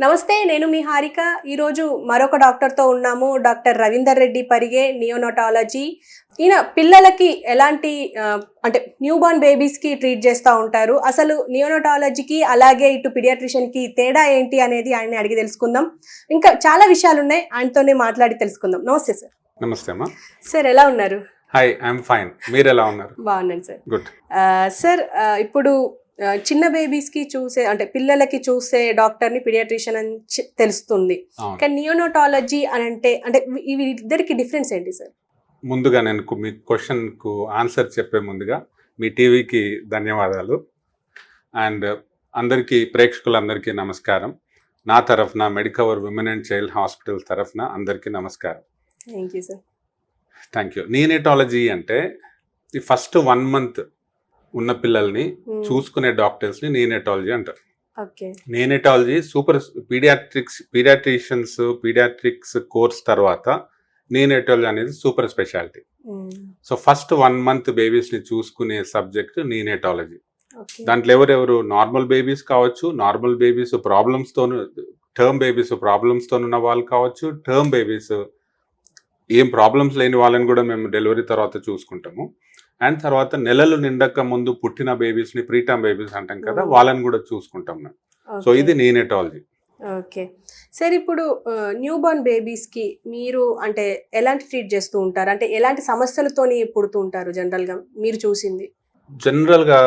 నమస్తే, నేను మీ హారిక. ఈరోజు మరొక డాక్టర్తో ఉన్నాము. Doctor Ravinder Reddy పరిగే, neonatology. ఈయన పిల్లలకి ఎలాంటి అంటే న్యూ బార్న్ బేబీస్కి ట్రీట్ చేస్తూ ఉంటారు. అసలు నియోనటాలజీకి అలాగే ఇటు పిడియాట్రిషియన్కి తేడా ఏంటి అనేది ఆయన్ని అడిగి తెలుసుకుందాం. ఇంకా చాలా విషయాలు ఉన్నాయి, ఆయనతోనే మాట్లాడి తెలుసుకుందాం. నమస్తే సార్. నమస్తే అమ్మా. సార్ ఎలా ఉన్నారు? Hi, I'm fine. మీరు ఎలా ఉన్నారు? బాగున్నాను సార్. గుడ్. సార్, ఇప్పుడు చిన్న బేబీస్కి చూసే అంటే పిల్లలకి చూసే డాక్టర్ని పిడియాట్రిషియన్ అని తెలుస్తుంది. కానీ నియోనటాలజీ అని అంటే ఇవి ఇద్దరికి డిఫరెన్స్ ఏంటి సార్? ముందుగా నేను మీ క్వశ్చన్కు ఆన్సర్ చెప్పే ముందుగా మీ టీవీకి ధన్యవాదాలు. అండ్ అందరికీ, ప్రేక్షకులందరికీ నమస్కారం. నా తరఫున Medicover women and child hospital తరఫున అందరికీ నమస్కారం. Thank you sir. Thank you. Neonatology అంటే ఈ ఫస్ట్ 1 month ఉన్న పిల్లల్ని చూసుకునే డాక్టర్స్ని నియోనటాలజీ అంటారు. నియోనటాలజీ పీడియాట్రిక్స్ కోర్స్ తర్వాత నియోనటాలజీ అనేది super speciality. So first 1 month బేబీస్ని చూసుకునే సబ్జెక్ట్ నియోనటాలజీ. దాంట్లో ఎవరెవరు నార్మల్ బేబీస్ కావచ్చు, నార్మల్ బేబీస్ ప్రాబ్లమ్స్తో, టర్మ్ బేబీస్ ప్రాబ్లమ్స్తో ఉన్న వాళ్ళు కావచ్చు, టర్మ్ బేబీస్ ఏం ప్రాబ్లమ్స్ లేని వాళ్ళని కూడా మేము డెలివరీ తర్వాత చూసుకుంటాము. అండ్ తర్వాత నెలలు నిండక ముందు పుట్టిన బేబీస్ని ప్రీటర్మ్ బేబీస్ అంటాం కదా, వాళ్ళని కూడా చూసుకుంటాం మేము. సో ఇది నియోనటాలజీ. ఓకే సార్, ఇప్పుడు న్యూ బార్న్ బేబీస్కి మీరు అంటే ఎలాంటి ట్రీట్ చేస్తూ ఉంటారు? అంటే ఎలాంటి సమస్యలతోని పుడుతూ ఉంటారు జనరల్గా మీరు చూసింది? జనరల్గా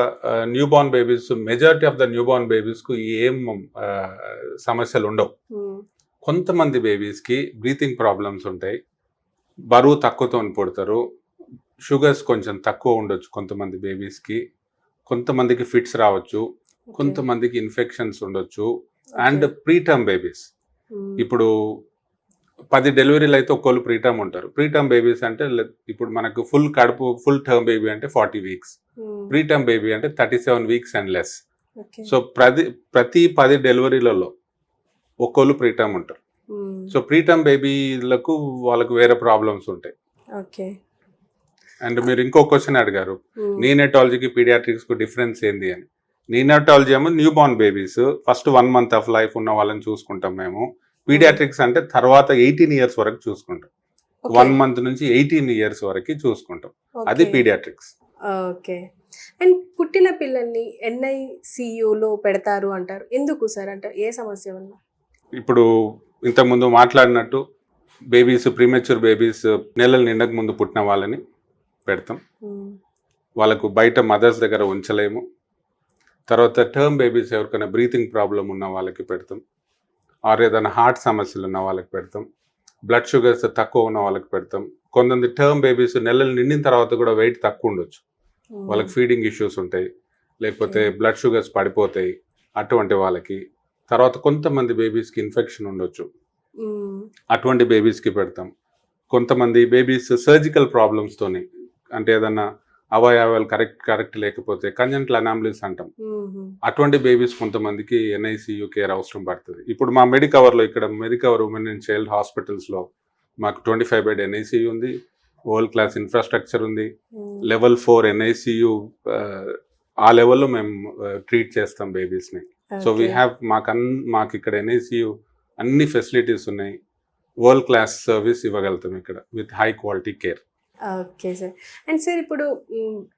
new born babies, majority of the new born బేబీస్కు ఏం సమస్యలు ఉండవు. కొంతమంది బేబీస్కి బ్రీతింగ్ ప్రాబ్లమ్స్ ఉంటాయి, బరువు తక్కువతో పుడతారు, షుగర్స్ కొంచెం తక్కువ ఉండొచ్చు కొంతమంది బేబీస్కి, కొంతమందికి ఫిట్స్ రావచ్చు, కొంతమందికి ఇన్ఫెక్షన్స్ ఉండొచ్చు. అండ్ ప్రీటర్మ్ బేబీస్, ఇప్పుడు 10 డెలివరీలు అయితే ఒక్కళ్ళు ప్రీటర్మ్ ఉంటారు. ప్రీటర్మ్ బేబీస్ అంటే ఇప్పుడు మనకు ఫుల్ టర్మ్ బేబీ అంటే 40 weeks, ప్రీటర్మ్ బేబీ అంటే 37 weeks అండ్ లెస్. సో ప్రతి 10 డెలివరీలలో ఒక్కళ్ళు ప్రీటర్మ్ ఉంటారు. సో ప్రీటర్మ్ బేబీలకు వాళ్ళకు వేరే ప్రాబ్లమ్స్ ఉంటాయి. అండ్ మీరు ఇంకో క్వశ్చన్ అడిగారు, నియోనటాలజీకి పీడియాట్రిక్స్కు డిఫరెన్స్ ఏంది అని. నియోనటాలజీ ఏమో new born babies, first 1 month of life ఉన్న వాళ్ళని చూసుకుంటాం మేము. పీడియాట్రిక్స్ అంటే తర్వాత 18 years వరకు చూసుకుంటాం. 1 month నుంచి 18 years వరకు చూసుకుంటాం. అది పీడియాట్రిక్స్. ఓకే. అండ్ పుట్టిన పిల్లల్ని NICUలో పెడతారు అంటారు, ఎందుకు సార్? అంటే ఏ సమస్య వల్ల? ఇప్పుడు ఇంతకుముందు మాట్లాడినట్టు బేబీస్, ప్రీమెచ్యూర్ బేబీస్ నెలలు నిండక ముందు పుట్టిన వాళ్ళని పెడతాం. వాళ్ళకు బయట మదర్స్ దగ్గర ఉంచలేము. తర్వాత టర్మ్ బేబీస్ ఎవరికైనా బ్రీతింగ్ ప్రాబ్లం ఉన్న వాళ్ళకి పెడతాం, ఆర్ ఏదైనా హార్ట్ సమస్యలు ఉన్న వాళ్ళకి పెడతాం, బ్లడ్ షుగర్స్ తక్కువ ఉన్న వాళ్ళకి పెడతాం. కొంతమంది టర్మ్ బేబీస్ నెలలు నిండిన తర్వాత కూడా వెయిట్ తక్కువ ఉండొచ్చు, వాళ్ళకి ఫీడింగ్ ఇష్యూస్ ఉంటాయి, లేకపోతే బ్లడ్ షుగర్స్ పడిపోతాయి, అటువంటి వాళ్ళకి. తర్వాత కొంతమంది బేబీస్కి ఇన్ఫెక్షన్ ఉండొచ్చు, అటువంటి బేబీస్కి పెడతాం. కొంతమంది బేబీస్ సర్జికల్ ప్రాబ్లమ్స్తోని, అంటే ఏదన్నా అవయవాలు కరెక్ట్ లేకపోతే కంజెంటల్ అనామలీస్ అంటాం, అటువంటి బేబీస్ కొంతమందికి NICU కేర్ అవసరం పడుతుంది. ఇప్పుడు మా మెడికవర్లో, ఇక్కడ మెడికవర్ ఉమెన్ అండ్ చైల్డ్ హాస్పిటల్స్లో మాకు 25 bed NICU ఉంది, వరల్డ్ క్లాస్ ఇన్ఫ్రాస్ట్రక్చర్ ఉంది, level 4 NICU, ఆ లెవెల్లో మేము ట్రీట్ చేస్తాం బేబీస్ని. సో వీ హ్యావ్ మాకు ఇక్కడ NICU అన్ని ఫెసిలిటీస్ ఉన్నాయి, వరల్డ్ క్లాస్ సర్వీస్ ఇవ్వగలుగుతాం ఇక్కడ with high quality care. Okay sir. And sir, ఇప్పుడు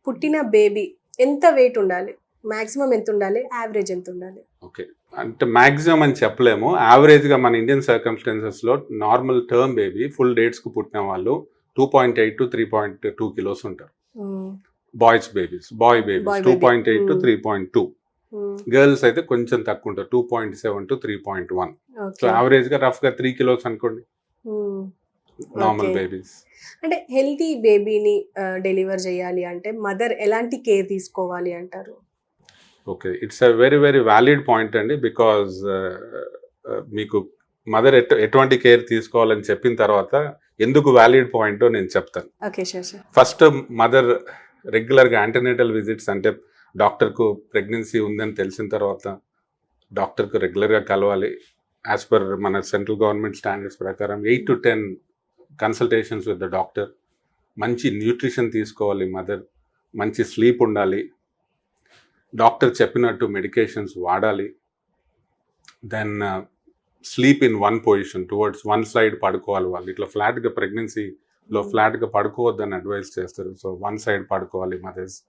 పుట్టిన బేబీ ఎంత వెయిట్ ఉండాలి? మాక్సిమం ఎంత ఉండాలి? యావరేజ్ ఎంత ఉండాలి? ఓకే, అంటే మాక్సిమం అని చెప్పలేము. యావరేజ్గా మన ఇండియన్ సర్కమ్స్టాన్సెస్లో నార్మల్ టర్మ్ బేబీ ఫుల్ డేట్స్కు పుట్టిన వాళ్ళు 2.8 to 3.2 kilos ఉంటారు. బాయ్ బేబీస్ 2.8 to 3.2, గర్ల్స్ అయితే కొంచెం తక్కువ ఉంటారు, 2.7 to 3.1. సో యావరేజ్గా రఫ్గా 3 kilos అనుకోండి నార్మల్ బేబీస్. అంటే హెల్తీ బేబీని డెలివర్ చేయాలి అంటే మదర్ ఎలాంటి కేర్ తీసుకోవాలి అంటారు? Okay, it's a very very valid point అండి. బికాజ్ మీకు మదర్ ఎటువంటి కేర్ తీసుకోవాలని చెప్పిన తర్వాత ఎందుకు వ్యాలిడ్ పాయింటో నేను చెప్తాను. ఫస్ట్, మదర్ రెగ్యులర్గా యాంటీనేటల్ విజిట్స్, అంటే డాక్టర్కు ప్రెగ్నెన్సీ ఉందని తెలిసిన తర్వాత డాక్టర్కు రెగ్యులర్గా కలవాలి. యాజ్ పర్ మన సెంట్రల్ గవర్నమెంట్ స్టాండర్డ్స్ ప్రకారం 8 to 10 consultations with the doctor. మంచి న్యూట్రిషన్ తీసుకోవాలి మదర్, మంచి స్లీప్ ఉండాలి, డాక్టర్ చెప్పినట్టు మెడికేషన్స్ వాడాలి. Then sleep in one position towards one side పడుకోవాలి వాళ్ళు. ఇట్లా ఫ్లాట్గా ప్రెగ్నెన్సీలో ఫ్లాట్గా పడుకోవద్దని అడ్వైస్ చేస్తారు. సో వన్ సైడ్ పడుకోవాలి మదర్స్.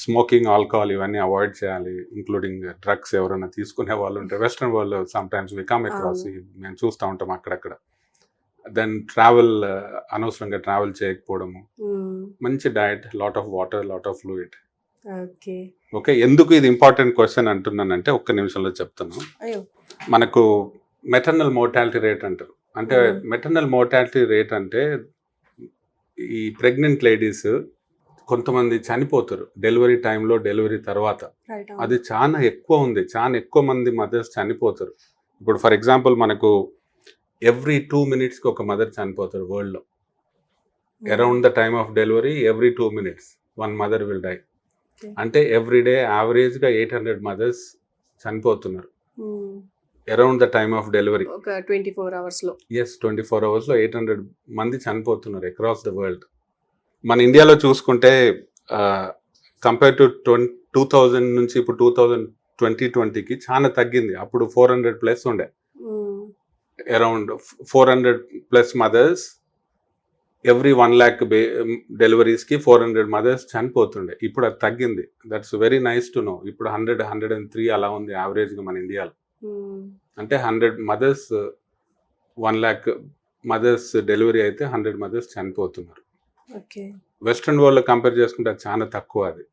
స్మోకింగ్, ఆల్కహాల్ ఇవన్నీ అవాయిడ్ చేయాలి, ఇంక్లూడింగ్ డ్రగ్స్ ఎవరైనా తీసుకునే వాళ్ళు ఉంటే. Western world sometimes we come across, మేము చూస్తూ ఉంటాం అక్కడక్కడ. దెన్ ట్రావెల్, అనవసరంగా ట్రావెల్ చేయకపోవడము, మంచి diet, lot of water, lot of fluid. Okay, ఎందుకు ఇది ఇంపార్టెంట్ క్వశ్చన్ అంటున్నానంటే ఒక్క నిమిషంలో చెప్తాను. మనకు మెటర్నల్ మోర్టాలిటీ రేట్ అంటారు. అంటే మెటర్నల్ మోర్టాలిటీ రేట్ అంటే ఈ ప్రెగ్నెంట్ లేడీస్ కొంతమంది చనిపోతారు డెలివరీ టైంలో, డెలివరీ తర్వాత. అది చాలా ఎక్కువ ఉంది, చాలా ఎక్కువ మంది మదర్స్ చనిపోతారు. ఇప్పుడు ఫర్ ఎగ్జాంపుల్ మనకు ఎవ్రీ 2 minutesకి ఒక మదర్ చనిపోతారు వరల్డ్లో. Around the time of delivery every 2 minutes 1 mother will die. అంటే ఎవ్రీడే యావరేజ్గా 800 mothers చనిపోతున్నారు around the time of delivery. 24 hours. Yes, 24 hours 800 మంది చనిపోతున్నారు అక్రాస్ ద వరల్డ్. మన ఇండియాలో చూసుకుంటే కంపేర్ టు 2000 నుంచి ఇప్పుడు 2020కి చాలా తగ్గింది. అప్పుడు 400+ ఉండే, around 400+ mothers every 1 lakh డెలివరీస్కి 400 mothers చనిపోతుండే. ఇప్పుడు అది తగ్గింది. That's very nice to know. ఇప్పుడు 100-103 అలా ఉంది యావరేజ్గా మన ఇండియాలో. అంటే 100 mothers 1 lakh mothers డెలివరీ అయితే 100 mothers చనిపోతున్నారు. వెస్ట్రన్ వరల్డ్ కంపేర్ చేసుకుంటే అది చాలా తక్కువ. అది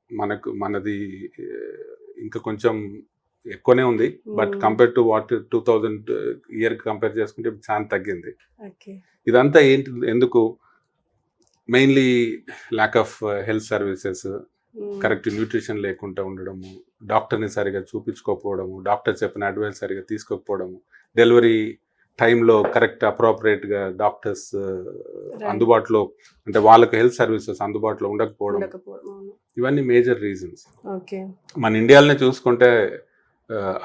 మనది ఇంకా కొంచెం ఎక్కువనే ఉంది, బట్ కంపేర్ టు వాట్ 2000 ఇయర్కి కంపేర్ చేసుకుంటే చాలా తగ్గింది. ఇదంతా ఏంటి, ఎందుకు? Mainly lack of health services, correct nutrition లేకుండా ఉండడము, డాక్టర్ని సరిగా చూపించుకోకపోవడము, డాక్టర్ చెప్పిన అడ్వైస్ సరిగా తీసుకోకపోవడము, డెలివరీ టైంలో కరెక్ట్ అప్రోప్రియేట్గా డాక్టర్స్ అందుబాటులో, అంటే వాళ్ళకి హెల్త్ సర్వీసెస్ అందుబాటులో ఉండకపోవడం, ఇవన్నీ మేజర్ రీజన్స్. మన ఇండియాలోనే చూసుకుంటే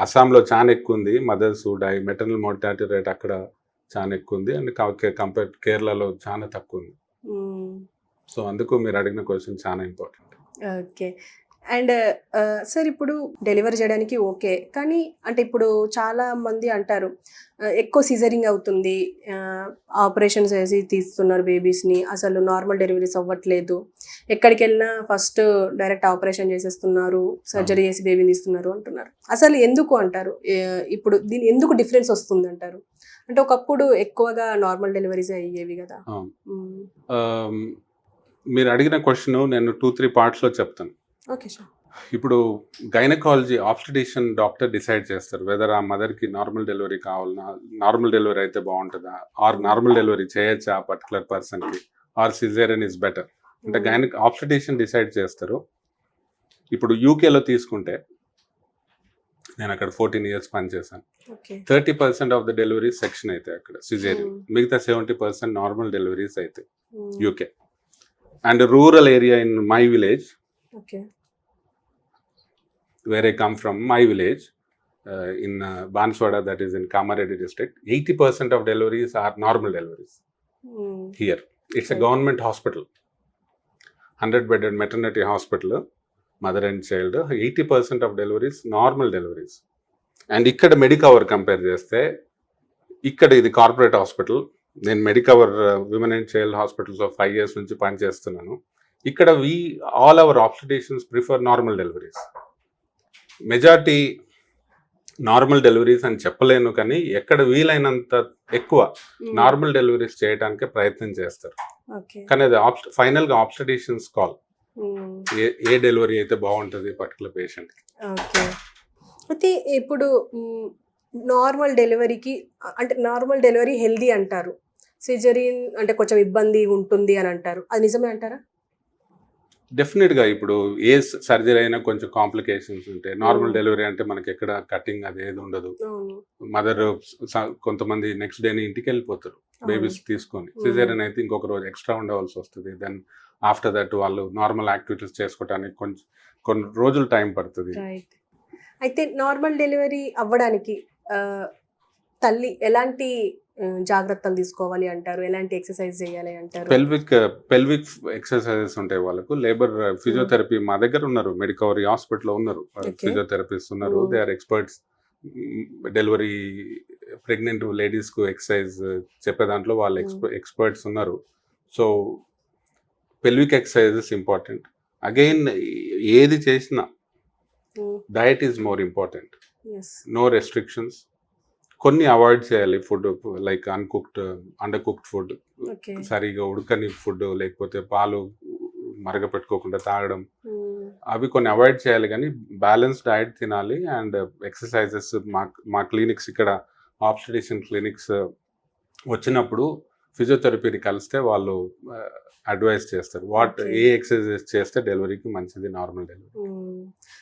అస్సాంలో చాలా ఎక్కువ ఉంది mothers die, maternal mortality rate అక్కడ చాలా ఎక్కువ ఉంది. అండ్ కంపేర్ కేరళలో చాలా తక్కువ ఉంది. సో అందుకు మీరు అడిగిన క్వశ్చన్ చాలా ఇంపార్టెంట్. ఓకే. అండ్ సార్, ఇప్పుడు డెలివరీ చేయడానికి ఓకే, కానీ అంటే ఇప్పుడు చాలా మంది అంటారు ఎక్కువ సిజరింగ్ అవుతుంది, ఆపరేషన్స్ వేసి తీస్తున్నారు బేబీస్ని, అసలు నార్మల్ డెలివరీస్ అవ్వట్లేదు, ఎక్కడికి వెళ్ళినా ఫస్ట్ డైరెక్ట్ ఆపరేషన్ చేసేస్తున్నారు, సర్జరీ చేసి బేబీని తీస్తున్నారు అంటున్నారు. అసలు ఎందుకు అంటారు? ఇప్పుడు దీని ఎందుకు డిఫరెన్స్ వస్తుంది అంటారు? అంటే ఒకప్పుడు ఎక్కువగా నార్మల్ డెలివరీస్ అయ్యేవి కదా. మీరు అడిగిన క్వశ్చన్ నేను 2-3 పార్ట్స్లో చెప్తాను. Okay sir. ఇప్పుడు గైనకాలజీ ఆబ్స్టెటిషియన్ డాక్టర్ డిసైడ్ చేస్తారు వెదర్ ఆ మదర్కి నార్మల్ డెలివరీ కావాలన్నా, నార్మల్ డెలివరీ అయితే బాగుంటుందా, ఆర్ నార్మల్ డెలివరీ చేయొచ్చా ఆ పర్టికులర్ పర్సన్కి, ఆర్ సిజేరియన్ ఇస్ బెటర్ అంటే ఆబ్స్టెటిషియన్ డిసైడ్ చేస్తారు. ఇప్పుడు యూకేలో తీసుకుంటే నేను అక్కడ 14 years పనిచేశాను. 30% ఆఫ్ ద డెలివరీస్ సెక్షన్ అయితే అక్కడ సిజేరియన్, మిగతా 70% నార్మల్ డెలివరీస్ అయితే UK. And rural area in my village, where I come from, my village in Banswada, that is in Kamareddy district, 80% of deliveries are normal deliveries. Here it's a government hospital, 100-bedded maternity hospital, mother and child. 80% of deliveries normal deliveries. And ikkada Medicover compare chesthe, ikkada idi corporate hospital. నేను Medicover women and child hospitals 5 years నుంచి పనిచేస్తున్నాను. ఇక్కడ all our obstetricians prefer normal deliveries. Majority normal deliveries అని చెప్పలేను, కానీ ఎక్కడ వీలైనంత ఎక్కువ నార్మల్ డెలివరీస్ చేయడానికే ప్రయత్నం చేస్తారు. కానీ అది ఫైనల్గా ఆబ్స్టెటిషియన్స్ కాల్, ఏ డెలివరీ అయితే బాగుంటుంది పర్టికులర్ పేషెంట్కి. అయితే ఇప్పుడు నార్మల్ డెలివరీకి, అంటే నార్మల్ డెలివరీ హెల్దీ అంటారు, సిజరీన్ అంటే కొంచెం ఇబ్బంది ఉంటుంది అని అంటారు, అది నిజమే అంటారా? డెఫినెట్గా ఇప్పుడు ఏ సర్జరీ అయినా కొంచెం కాంప్లికేషన్స్ ఉంటాయి. నార్మల్ డెలివరీ అంటే మనకి ఎక్కడ కటింగ్ అది ఏది ఉండదు. మదర్ కొంతమంది నెక్స్ట్ డేని ఇంటికి వెళ్ళిపోతారు బేబీస్ తీసుకొని. సిజేరియన్ అయితే ఇంకొక రోజు ఎక్స్ట్రా ఉండవలసి వస్తుంది. దెన్ ఆఫ్టర్ దట్ వాళ్ళు నార్మల్ యాక్టివిటీస్ చేసుకోవడానికి కొన్ని రోజులు టైం పడుతుంది. అయితే నార్మల్ డెలివరీ అవ్వడానికి తల్లి ఎలాంటి జాగ్రత్తలు తీసుకోవాలి అంటారు, ఎలాంటి ఎక్సర్సైజ్ చేయాలి అంటారు? పెల్విక్ ఎక్సర్సైజెస్ ఉంటాయి వాళ్ళకు. లేబర్ ఫిజియోథెరపీ మా దగ్గర ఉన్నారు, మెడికవరీ హాస్పిటల్లో ఉన్నారు, ఫిజియోథెరపిస్ట్ ఉన్నారు. They are experts delivery pregnant లేడీస్కు ఎక్సర్సైజ్ చెప్పే దాంట్లో వాళ్ళు ఎక్స్పర్ట్స్ ఉన్నారు. So pelvic exercises important. Again ఏది చేసినా diet is more important. No restrictions. కొన్ని అవాయిడ్ చేయాలి food, like under cooked food, సరిగా ఉడకని ఫుడ్, లేకపోతే పాలు మరగపెట్టుకోకుండా తాగడం, అవి కొన్ని అవాయిడ్ చేయాలి. కానీ బ్యాలెన్స్ డయట్ తినాలి. అండ్ ఎక్సర్సైజెస్ మా క్లినిక్స్ ఇక్కడ ఆబ్స్టెట్రిషియన్ క్లినిక్స్ వచ్చినప్పుడు ఫిజియోథెరపీని కలిస్తే వాళ్ళు అడ్వైస్ చేస్తారు ఏ ఎక్సర్సైజెస్ చేస్తే డెలివరీకి మంచిది, నార్మల్ డెలివరీ.